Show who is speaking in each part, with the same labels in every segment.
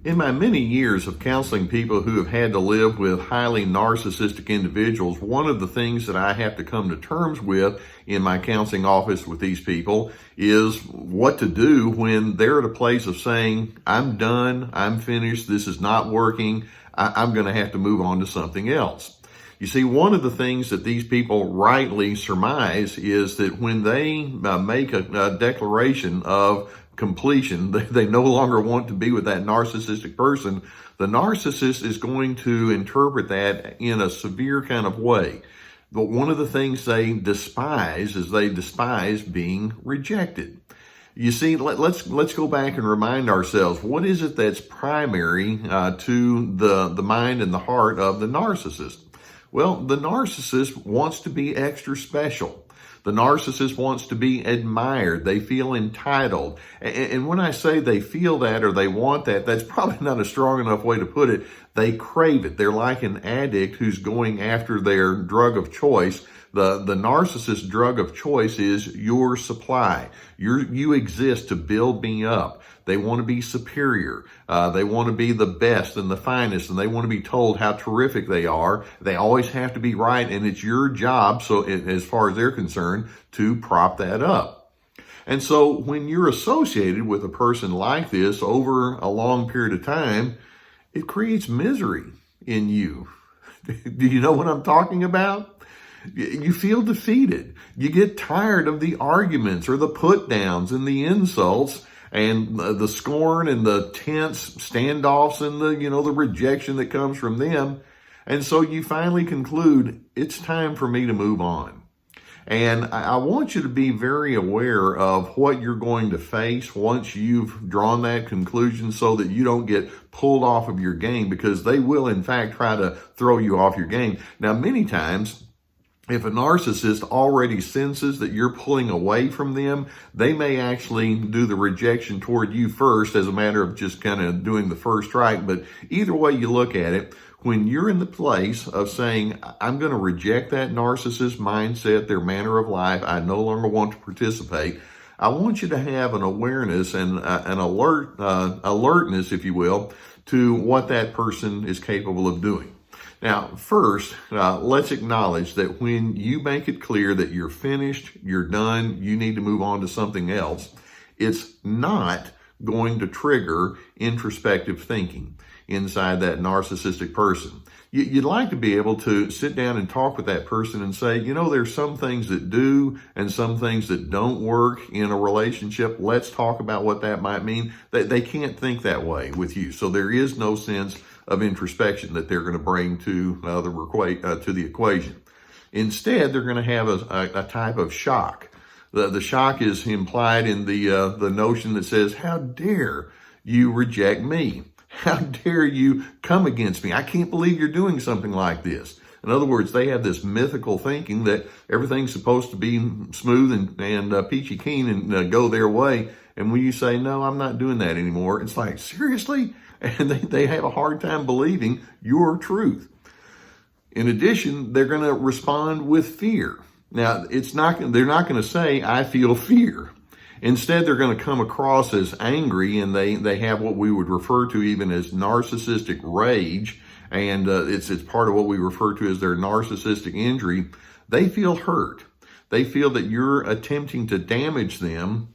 Speaker 1: In my many years of counseling people who have had to live with highly narcissistic individuals, one of the things that I have to come to terms with in my counseling office with these people is what to do when they're at a place of saying, I'm done, I'm finished, this is not working, I'm going to have to move on to something else. You see, one of the things that these people rightly surmise is that when they make a declaration of completion, they no longer want to be with that narcissistic person, the narcissist is going to interpret that in a severe kind of way. But one of the things they despise is they despise being rejected. You see, let's go back and remind ourselves, what is it that's primary to the mind and the heart of the narcissist? Well, the narcissist wants to be extra special. The narcissist wants to be admired. They feel entitled. And when I say they feel that or they want that, that's probably not a strong enough way to put it. They crave it. They're like an addict who's going after their drug of choice. The narcissist drug of choice is your supply. You exist to build me up. They want to be superior. They want to be the best and the finest, and they want to be told how terrific they are. They always have to be right, and it's your job, so as far as they're concerned, to prop that up. And so when you're associated with a person like this over a long period of time, it creates misery in you. Do you know what I'm talking about? You feel defeated. You get tired of the arguments or the put downs and the insults and the scorn and the tense standoffs and the rejection that comes from them. And so you finally conclude, it's time for me to move on. And I want you to be very aware of what you're going to face once you've drawn that conclusion so that you don't get pulled off of your game, because they will in fact try to throw you off your game. Now, many times, if a narcissist already senses that you're pulling away from them, they may actually do the rejection toward you first as a matter of just kind of doing the first strike. But either way you look at it, when you're in the place of saying, I'm going to reject that narcissist mindset, their manner of life, I no longer want to participate, I want you to have an awareness and an alertness, if you will, to what that person is capable of doing. Now, first, let's acknowledge that when you make it clear that you're finished, you're done, you need to move on to something else, it's not going to trigger introspective thinking inside that narcissistic person. You'd like to be able to sit down and talk with that person and say, there's some things that do and some things that don't work in a relationship. Let's talk about what that might mean. They can't think that way with you. So there is no sense of introspection that they're going to bring to the equation. Instead, they're going to have a type of shock. The shock is implied in the notion that says, how dare you reject me? How dare you come against me? I can't believe you're doing something like this. In other words, they have this mythical thinking that everything's supposed to be smooth and peachy keen and go their way. And when you say, no, I'm not doing that anymore, it's like, seriously? And they have a hard time believing your truth. In addition, they're going to respond with fear. Now, they're not going to say, I feel fear. Instead, they're going to come across as angry, and they have what we would refer to even as narcissistic rage, and it's part of what we refer to as their narcissistic injury. They feel hurt. They feel that you're attempting to damage them,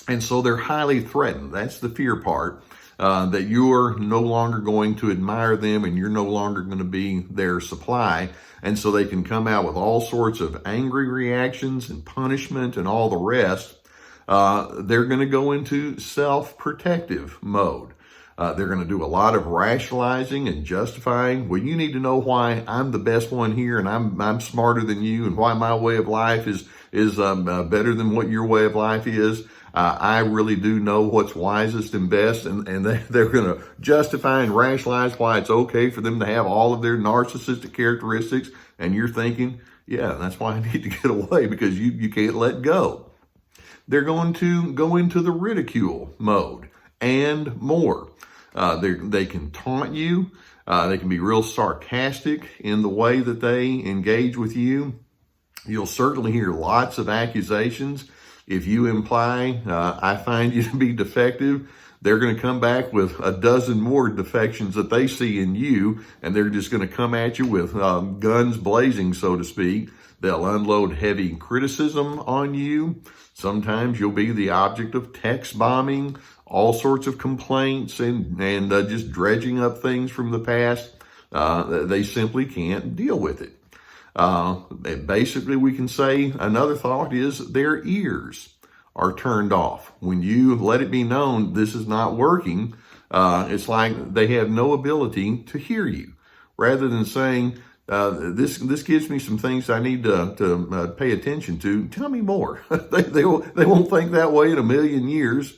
Speaker 1: and so they're highly threatened. That's the fear part. That you're no longer going to admire them and you're no longer going to be their supply. And so they can come out with all sorts of angry reactions and punishment and all the rest. They're going to go into self-protective mode. They're going to do a lot of rationalizing and justifying. Well, you need to know why I'm the best one here and I'm smarter than you, and why my way of life is better than what your way of life is. I really do know what's wisest and best, and they're going to justify and rationalize why it's okay for them to have all of their narcissistic characteristics, and you're thinking, yeah, that's why I need to get away, because you can't let go. They're going to go into the ridicule mode and more. They can taunt you. They can be real sarcastic in the way that they engage with you. You'll certainly hear lots of accusations. If you imply, I find you to be defective, They're going to come back with a dozen more defections that they see in you, and they're just going to come at you with guns blazing, so to speak. They'll unload heavy criticism on you. Sometimes you'll be the object of text bombing, all sorts of complaints, and just dredging up things from the past. They simply can't deal with it. Basically, we can say another thought is their ears are turned off. When you let it be known this is not working, it's like they have no ability to hear you. Rather than saying, this gives me some things I need to pay attention to, tell me more. They won't think that way in a million years.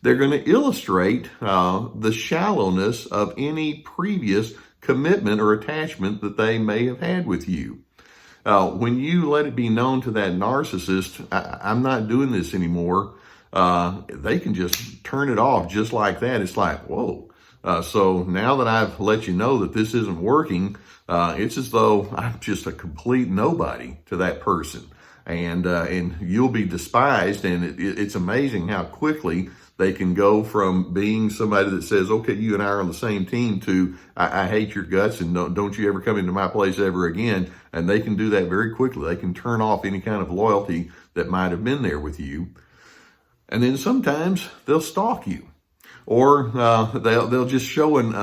Speaker 1: They're going to illustrate the shallowness of any previous commitment or attachment that they may have had with you. When you let it be known to that narcissist, I'm not doing this anymore, they can just turn it off just like that. It's like, whoa. So now that I've let you know that this isn't working, it's as though I'm just a complete nobody to that person. And you'll be despised. And it's amazing how quickly they can go from being somebody that says, okay, you and I are on the same team, to I hate your guts and don't you ever come into my place ever again. And they can do that very quickly. They can turn off any kind of loyalty that might have been there with you. And then sometimes they'll stalk you, or they'll just show an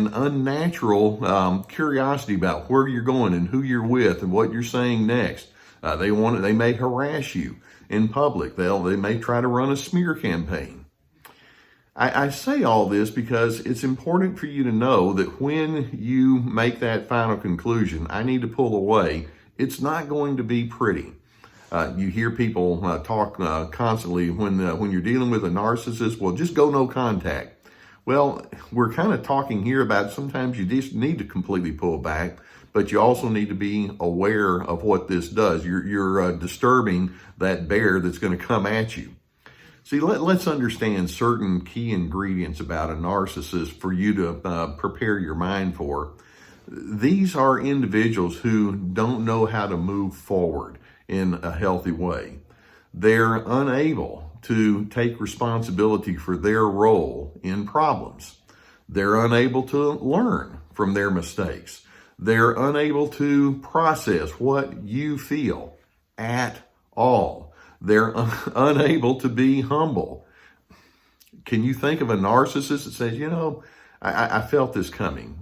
Speaker 1: unnatural curiosity about where you're going and who you're with and what you're saying next. They may harass you in public. They may try to run a smear campaign. I say all this because it's important for you to know that when you make that final conclusion, I need to pull away, it's not going to be pretty. You hear people talk constantly when you're dealing with a narcissist, well, just go no contact. Well, we're kind of talking here about sometimes you just need to completely pull back, but you also need to be aware of what this does. You're disturbing that bear that's going to come at you. See, let's understand certain key ingredients about a narcissist for you to prepare your mind for. These are individuals who don't know how to move forward in a healthy way. They're unable to take responsibility for their role in problems. They're unable to learn from their mistakes. They're unable to process what you feel at all. They're unable to be humble. Can you think of a narcissist that says, I felt this coming.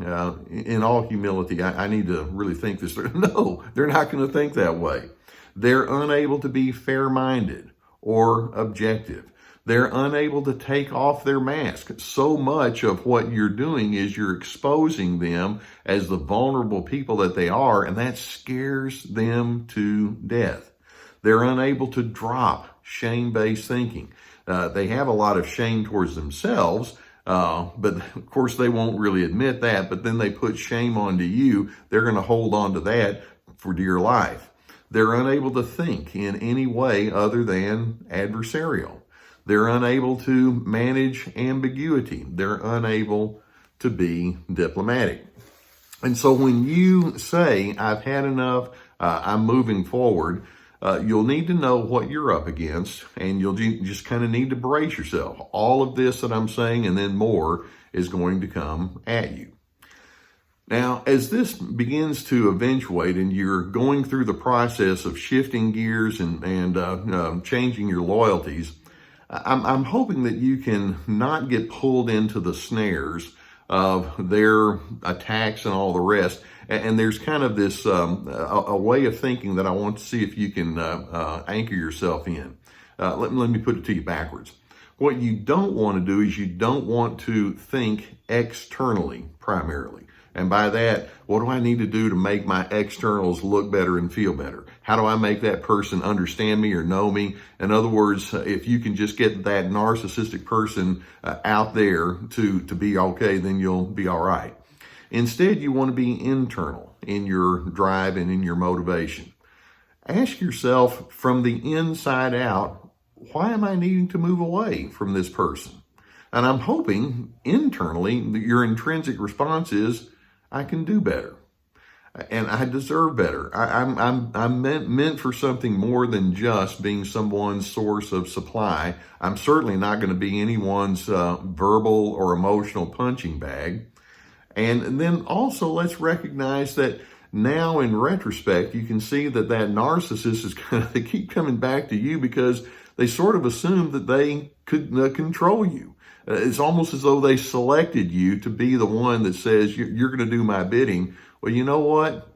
Speaker 1: In all humility, I need to really think this through. No, they're not going to think that way. They're unable to be fair-minded or objective. They're unable to take off their mask. So much of what you're doing is you're exposing them as the vulnerable people that they are, and that scares them to death. They're unable to drop shame-based thinking. They have a lot of shame towards themselves, but of course they won't really admit that, but then they put shame onto you. They're going to hold on to that for dear life. They're unable to think in any way other than adversarial. They're unable to manage ambiguity. They're unable to be diplomatic. And so when you say, I've had enough, I'm moving forward, you'll need to know what you're up against, and you'll just kind of need to brace yourself. All of this that I'm saying and then more is going to come at you. Now, as this begins to eventuate and you're going through the process of shifting gears and changing your loyalties, I'm hoping that you can not get pulled into the snares of their attacks and all the rest. And there's kind of this a way of thinking that I want to see if you can anchor yourself in. Let me put it to you backwards. What you don't want to do is you don't want to think externally primarily. And by that, what do I need to do to make my externals look better and feel better? How do I make that person understand me or know me? In other words, if you can just get that narcissistic person out there to be okay, then you'll be all right. Instead, you want to be internal in your drive and in your motivation. Ask yourself from the inside out, why am I needing to move away from this person? And I'm hoping internally that your intrinsic response is, I can do better. and I deserve better. I'm meant for something more than just being someone's source of supply. I'm certainly not going to be anyone's verbal or emotional punching bag. And then also let's recognize that now in retrospect, you can see that narcissist is they keep coming back to you because they sort of assume that they could control you. It's almost as though they selected you to be the one that says, you're going to do my bidding. Well, you know what?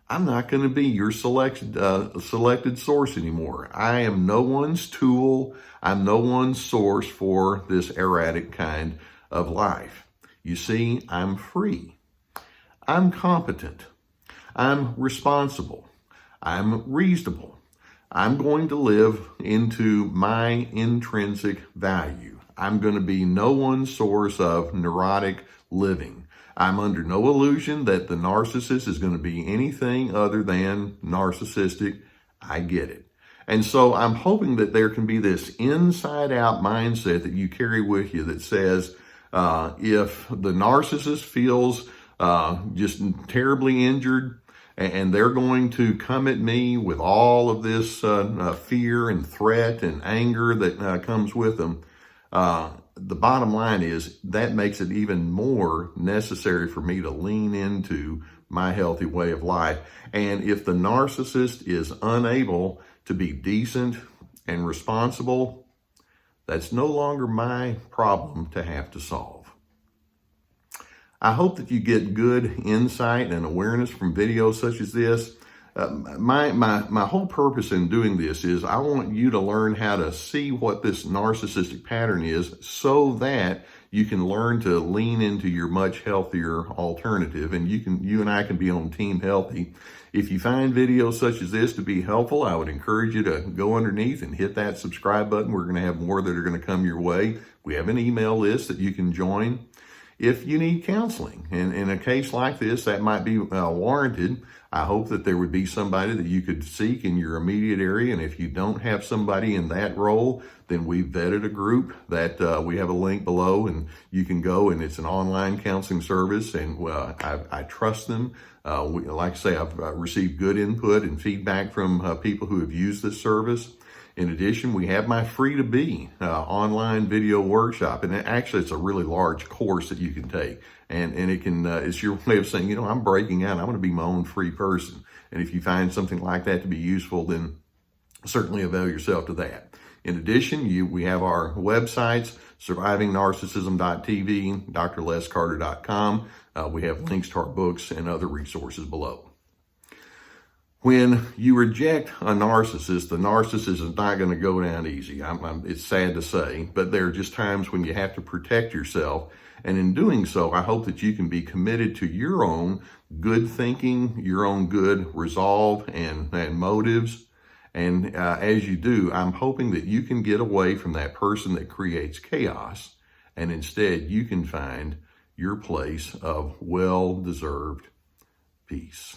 Speaker 1: I'm not going to be your selected source anymore. I am no one's tool. I'm no one's source for this erratic kind of life. You see, I'm free. I'm competent. I'm responsible. I'm reasonable. I'm going to live into my intrinsic value. I'm going to be no one's source of neurotic living. I'm under no illusion that the narcissist is going to be anything other than narcissistic. I get it. And so I'm hoping that there can be this inside out mindset that you carry with you that says, if the narcissist feels just terribly injured and they're going to come at me with all of this fear and threat and anger that comes with them, the bottom line is that makes it even more necessary for me to lean into my healthy way of life. And if the narcissist is unable to be decent and responsible, that's no longer my problem to have to solve. I hope that you get good insight and awareness from videos such as this. My whole purpose in doing this is I want you to learn how to see what this narcissistic pattern is so that you can learn to lean into your much healthier alternative, and you and I can be on Team Healthy. If you find videos such as this to be helpful, I would encourage you to go underneath and hit that subscribe button. We're going to have more that are going to come your way. We have an email list that you can join. If you need counseling, and in a case like this, that might be warranted. I hope that there would be somebody that you could seek in your immediate area. And if you don't have somebody in that role, then we've vetted a group that we have a link below, and you can go, and it's an online counseling service. And I trust them. Like I say, I've received good input and feedback from people who have used this service. In addition, we have my free to be online video workshop, and actually it's a really large course that you can take, and it can it's your way of saying, I'm breaking out. I'm going to be my own free person. And if you find something like that to be useful, then certainly avail yourself to that. In addition, we have our websites, survivingnarcissism.tv, drlescarter.com. We have links to our books and other resources below. When you reject a narcissist, the narcissist is not going to go down easy. It's sad to say, but there are just times when you have to protect yourself. And in doing so, I hope that you can be committed to your own good thinking, your own good resolve and motives. And as you do, I'm hoping that you can get away from that person that creates chaos, and instead you can find your place of well-deserved peace.